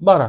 12।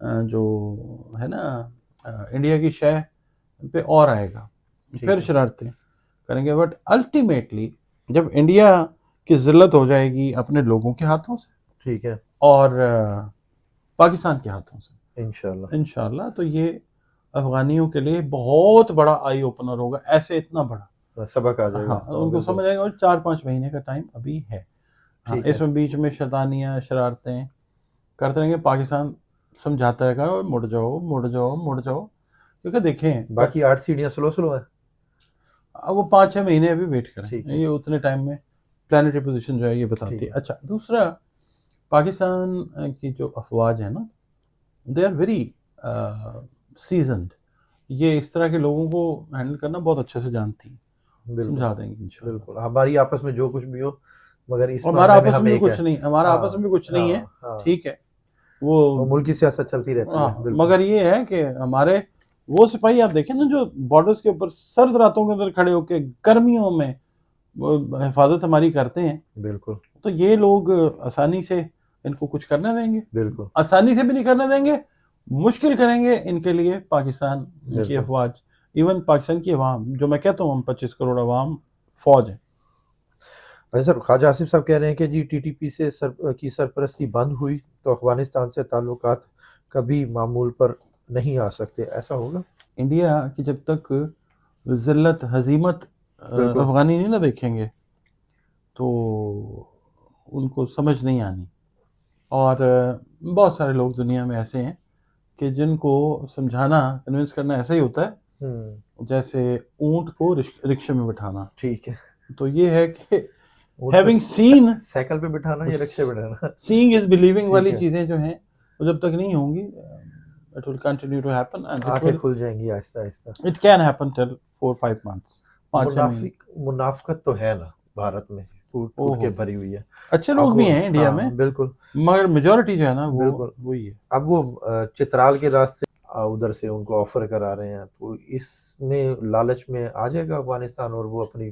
جو ہے نا انڈیا کی شے پہ اور آئے گا, پھر شرارتیں کریں گے. بٹ الٹیمیٹلی جب انڈیا کی ذلت ہو جائے گی اپنے لوگوں کے ہاتھوں سے, ٹھیک ہے, اور پاکستان کے ہاتھوں سے انشاءاللہ انشاءاللہ, تو یہ افغانیوں کے لیے بہت بڑا آئی اوپنر ہوگا, ایسے اتنا بڑا سبق آ جائے گا. ہاں ان کو سمجھ آئے گا. اور 4-5 مہینے کا ٹائم ابھی ہے. ہاں اس میں بیچ میں شیطانیاں شرارتیں کرتے رہیں گے, پاکستان سمجھاتا رہے گا مڑ جاؤ مڑ جاؤ مڑ جاؤ, کیونکہ دیکھیں باقی 8 سیڑھیاں سلو ہیں. اب وہ 5-6 مہینے ابھی ویٹ کریں, ٹھیک ہے, یہ اتنے ٹائم میں پلانیٹری پوزیشن جو ہے یہ بتاتی ہے. اچھا دوسرا, پاکستان کی جو افواج ہے نا, دے آر ویری سیزنڈ, یہ اس طرح کے لوگوں کو ہینڈل کرنا بہت اچھے سے جانتی ہیں, سمجھا دیں گے انشاءاللہ. بالکل ہماری آپس میں جو کچھ بھی ہو, مگر اس ہمارا معاملے میں آپس ہم میں ایک کچھ ہیں. نہیں, ہمارا آپس میں کچھ نہیں ہے, ٹھیک ہے, وہ ملکی سیاست چلتی رہتی ہے. بالکل, مگر یہ ہے کہ ہمارے وہ سپاہی آپ دیکھیں نا جو بارڈرز کے اوپر سرد راتوں کے اندر کھڑے ہو کے گرمیوں میں حفاظت ہماری کرتے ہیں, بالکل, تو یہ لوگ آسانی سے ان کو کچھ کرنے دیں گے؟ بالکل, آسانی سے بھی نہیں کرنے دیں گے, مشکل کریں گے ان کے لیے پاکستان کی افواج, ایون پاکستان کی عوام, جو میں کہتا ہوں ہم 25 کروڑ عوام فوج ہیں. اچھا سر, خواجہ آصف صاحب کہہ رہے ہیں کہ جی ٹی ٹی پی سے کی سرپرستی بند ہوئی تو افغانستان سے تعلقات کبھی معمول پر نہیں آ سکتے, ایسا ہوگا؟ انڈیا کی جب تک ذلت ہزیمت افغانی نہیں نہ دیکھیں گے تو ان کو سمجھ نہیں آنی. اور بہت سارے لوگ دنیا میں ایسے ہیں کہ جن کو سمجھانا, کنونس کرنا ایسا ہی ہوتا ہے جیسے اونٹ کو رکشے میں بٹھانا. ٹھیک ہے, تو یہ ہے کہ having seen, سائیکل پہ بٹھانا یا رکشے پہ بٹھانا, seeing is believing والی چیزیں جو ہیں وہ جب تک نہیں ہوں گی, it will continue to happen and آنکھیں کھل جائیں گی آہستہ آہستہ. it can happen till 4-5 months. منافقت تو ہے نا بھارت میں, ٹوٹ کے بھری ہوئی ہے. اچھے لوگ بھی ہیں انڈیا میں, بالکل, مگر میجورٹی جو ہے نا وہ وہی ہے. اب وہ چترال کے راستے ادھر سے ان کو آفر کرا رہے ہیں, تو اس میں لالچ میں آ جائے گا افغانستان اور وہ اپنی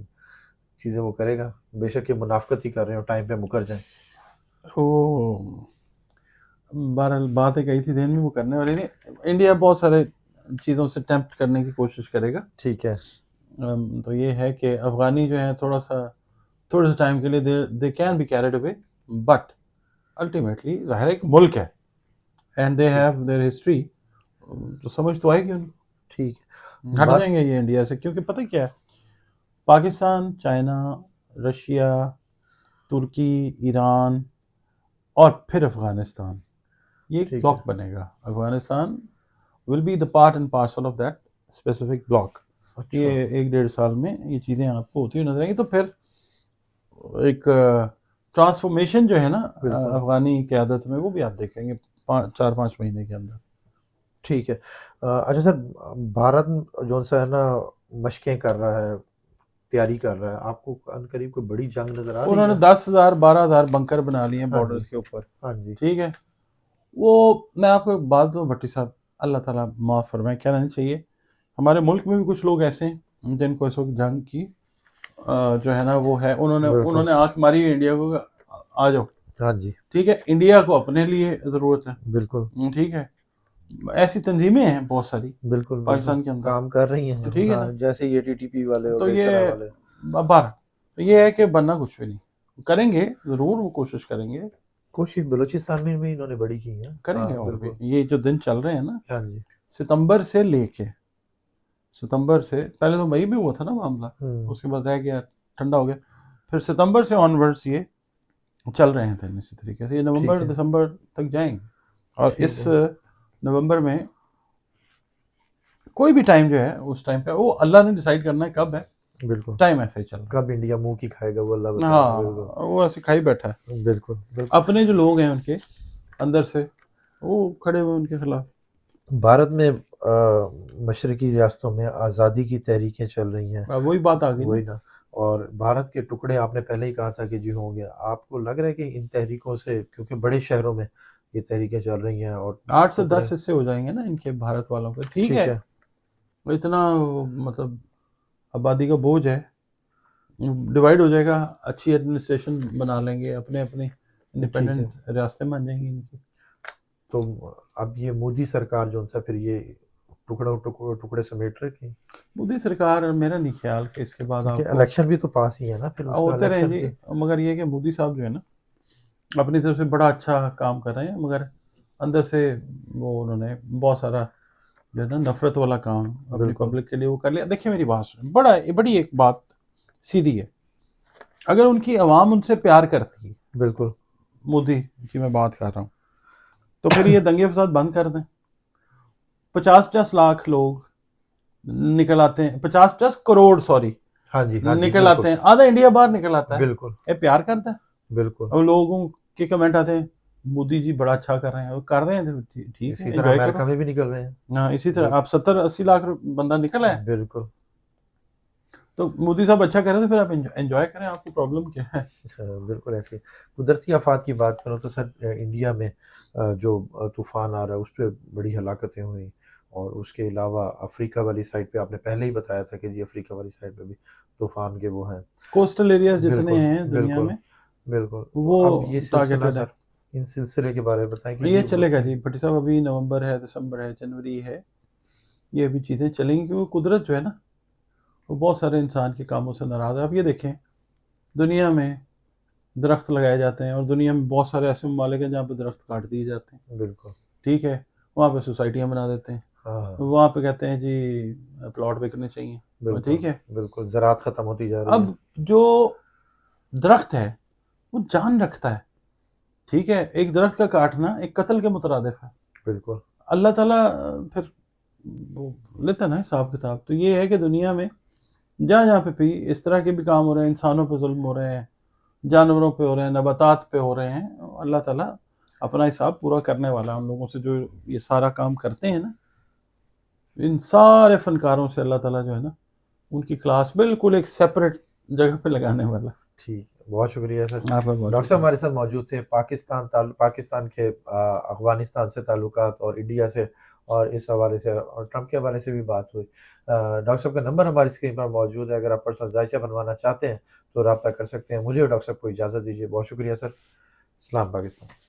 چیزیں وہ کرے گا. بے شک یہ منافقت ہی کر رہے ہیں, ٹائم پہ مکر جائیں. وہ بہرحال بات ہے کہی تھی ذہن میں, وہ کرنے والی نہیں. انڈیا بہت سارے چیزوں سے ٹیمپٹ کرنے کی کوشش کرے گا. ٹھیک ہے, تو یہ ہے کہ افغانی جو ہیں تھوڑا سا ٹائم کے لیے they can be carried away, but ultimately ظاہر ہے ایک ملک ہے and they have their history, تو سمجھ تو آئے گی ان کو. ٹھیک ہے, ہٹ جائیں گے یہ انڈیا سے, کیونکہ پتہ کیا ہے, پاکستان, چائنا, رشیا, ترکی, ایران اور پھر افغانستان, یہ ایک بلاک بنے گا. Afghanistan will be the part and parcel of that specific block. یہ 1-1.5 سال میں یہ چیزیں آپ کو ہوتی ہوئی نظر آئیں گی. تو پھر ایک ٹرانسفارمیشن جو ہے نا افغانی قیادت میں, وہ بھی آپ دیکھیں گے 4-5 مہینے کے اندر. ٹھیک ہے. اچھا سر, بھارت جو ہے نا مشقیں کر رہا ہے, تیاری کر رہا ہے, آپ کو ان قریب کوئی بڑی جنگ نظر آ رہی ہے؟ انہوں نے 10,000-12,000 بنکر بنا لیے ہیں بارڈرز کے اوپر. ہاں جی, ٹھیک ہے. وہ میں آپ کو ایک بات دوں بھٹی صاحب, اللہ تعالیٰ معاف فرمائے, کہنا نہیں چاہیے, ہمارے ملک میں بھی کچھ لوگ ایسے ہیں جن کو اس وقت جنگ کی جو ہے نا وہ ہے, انہوں نے آنکھ ماری انڈیا کو, آ جاؤ. ہاں جی, ٹھیک ہے, انڈیا کو اپنے لیے ضرورت ہے. بالکل, ٹھیک ہے, ایسی تنظیمیں ہیں بہت ساری بالکل پاکستان کے اندر کام کر رہی ہیں. ٹھیک ہے نا, جیسے یہ ٹی ٹی پی والے تو اور اس طرح والے. یہ ہے کہ بننا کچھ بھی نہیں, کریں گے ضرور, وہ کوشش کریں گے. کوشش بلوچستان میں بھی انہوں نے بڑی کی ہے, کریں گے. اور بھی یہ جو دن چل رہے ہیں نا, ہاں جی, ستمبر سے لے کے, ستمبر سے پہلے تو مئی میں ہوا تھا نا معاملہ, اس کے بعد رہ گیا, ٹھنڈا ہو گیا, پھر ستمبر سے آن ورڈس یہ چل رہے ہیں اسی طریقے سے. یہ نومبر دسمبر تک جائیں گے, اور اس نومبر میں کوئی بھی ٹائم جو ہے اس ٹائم پہ وہ اللہ نے ڈیسائیڈ کرنا ہے کب ہے. بالکل, ٹائم ایسا ہی چل رہا ہے, کب انڈیا منہ کی کھائے گا وہ اللہ بتائے. ہاں, وہ ایسے کھائی بیٹھا ہے. بالکل, اپنے جو لوگ ہیں ان کے اندر سے وہ کھڑے ہوئے ان کے خلاف. بھارت میں مشرقی ریاستوں میں آزادی کی تحریکیں چل رہی ہیں, وہی بات آ گئی, وہی نا, اور بھارت کے ٹکڑے آپ نے پہلے ہی کہا تھا کہ جی ہوں گے. آپ کو لگ رہا ہے کہ ان تحریکوں سے, کیونکہ بڑے شہروں میں یہ تحریکیں چل رہی ہیں, اور 8 سے 10 حصے ہو جائیں گے نا ان کے بھارت والوں کے. ٹھیک ہے, اتنا مطلب آبادی کا بوجھ ہے, ڈیوائیڈ ہو جائے گا, اچھی ایڈمنسٹریشن بنا لیں گے, اپنے انڈیپینڈنٹ ریاستیں بن جائیں گی ان کی. تو اب یہ مودی سرکار جو ان سے پھر یہ ٹکڑے سمیٹ رہی تھی، مودی سرکار میرا نہیں خیال کہ اس کے بعد آپ کہ کو الیکشن بھی تو پاس ہی ہے نا، پھر اس میں ہوتے رہیں الیکشن جی، پہ مگر یہ کہ مودی صاحب جو ہے نا اپنی طرف سے بڑا اچھا کام کر رہے ہیں، مگر اندر سے وہ انہوں نے بہت سارا جو ہے نا نفرت والا کام اپنی بالکل پبلک کے لیے وہ کر لیا. دیکھیں میری بات سنیں، بڑی ایک بات سیدھی ہے، اگر ان کی عوام ان سے پیار کرتی ہے، بالکل مودی کی میں بات کر رہا ہوں، تو پھر یہ دنگے فساد بند کر دیں. 50 لاکھ لوگ نکل آتے ہیں، 50 کروڑ سوری ہاں جی ہاں جی نکل بالکل آتے ہیں، آدھا انڈیا باہر نکل آتا ہے. بالکل یہ پیار کرتا ہے. بالکل. اور لوگوں کے کمنٹ آتے ہیں مودی جی بڑا اچھا کر رہے ہیں، وہ کر رہے ہیں تو ٹھیک ہے، اسی طرح انجوائے کرو. امریکہ میں بھی نکل رہے ہیں. ہاں اسی طرح آپ 70-80 لاکھ بندہ نکلا ہے، بالکل تو مودی صاحب اچھا کر رہے ہیں تو پھر آپ انجوائے کریں، آپ کو پرابلم کیا ہے؟ بالکل ایسے. قدرتی آفات کی بات کروں تو سر انڈیا میں جو طوفان آ رہا ہے اس پہ بڑی ہلاکتیں ہوئیں، اور اس کے علاوہ افریقہ والی سائڈ پہ آپ نے پہلے ہی بتایا تھا کہ جی افریقہ والی سائڈ پہ بھی طوفان کے وہ ہیں. کوسٹل ایریاز جتنے بالکل ہیں دنیا بالکل میں بالکل. تو وہ اب یہ سلسلہ ٹارگیٹڈ ہے. سر، ان سلسلے کے بارے میں بتائیں کہ یہ جی چلے گا جی بھٹی صاحب، ابھی نومبر ہے، دسمبر ہے، جنوری ہے، یہ ابھی چیزیں چلیں گی کیونکہ قدرت جو ہے نا وہ بہت سارے انسان کے کاموں سے ناراض ہے. اب یہ دیکھیں دنیا میں درخت لگائے جاتے ہیں، اور دنیا میں بہت سارے ایسے ممالک ہیں جہاں پہ درخت کاٹ دیے جاتے ہیں. بالکل ٹھیک ہے، وہاں پہ سوسائٹیاں بنا دیتے ہیں، ہاں وہاں پہ کہتے ہیں جی پلاٹ بکنے چاہیے. بالکل ٹھیک ہے، بالکل. زراعت ختم ہوتی جا رہی اب ہے. جو درخت ہے وہ جان رکھتا ہے. ٹھیک ہے، ایک درخت کا کاٹنا ایک قتل کے مترادف ہے. بالکل اللہ تعالیٰ پھر وہ لیتا نا حساب کتاب. تو یہ ہے کہ دنیا میں جہاں جہاں پہ بھی اس طرح کے بھی کام ہو رہے ہیں، انسانوں پہ ظلم ہو رہے ہیں، جانوروں پہ ہو رہے ہیں، نباتات پہ ہو رہے ہیں، اللہ تعالیٰ اپنا حساب پورا کرنے والا ہے ان لوگوں سے جو یہ سارا کام کرتے ہیں نا. ان سارے فنکاروں سے اللہ تعالیٰ جو ہے نا ان کی کلاس بالکل ایک سیپریٹ جگہ پہ لگانے والا. ٹھیک ہے، بہت شکریہ سر. آپ کا بہت ڈاکٹر صاحب شکریہ. ہمارے ساتھ موجود تھے. پاکستان کے افغانستان سے تعلقات اور انڈیا سے اور اس حوالے سے اور ٹرمپ کے حوالے سے بھی بات ہوئی. ڈاکٹر صاحب کا نمبر ہماری اسکرین پر موجود ہے، اگر آپ پرسنل ذائچہ بنوانا چاہتے ہیں تو رابطہ کر سکتے ہیں. مجھے اور ڈاکٹر صاحب کو اجازت دیجیے. بہت شکریہ سر. اسلام پاکستان.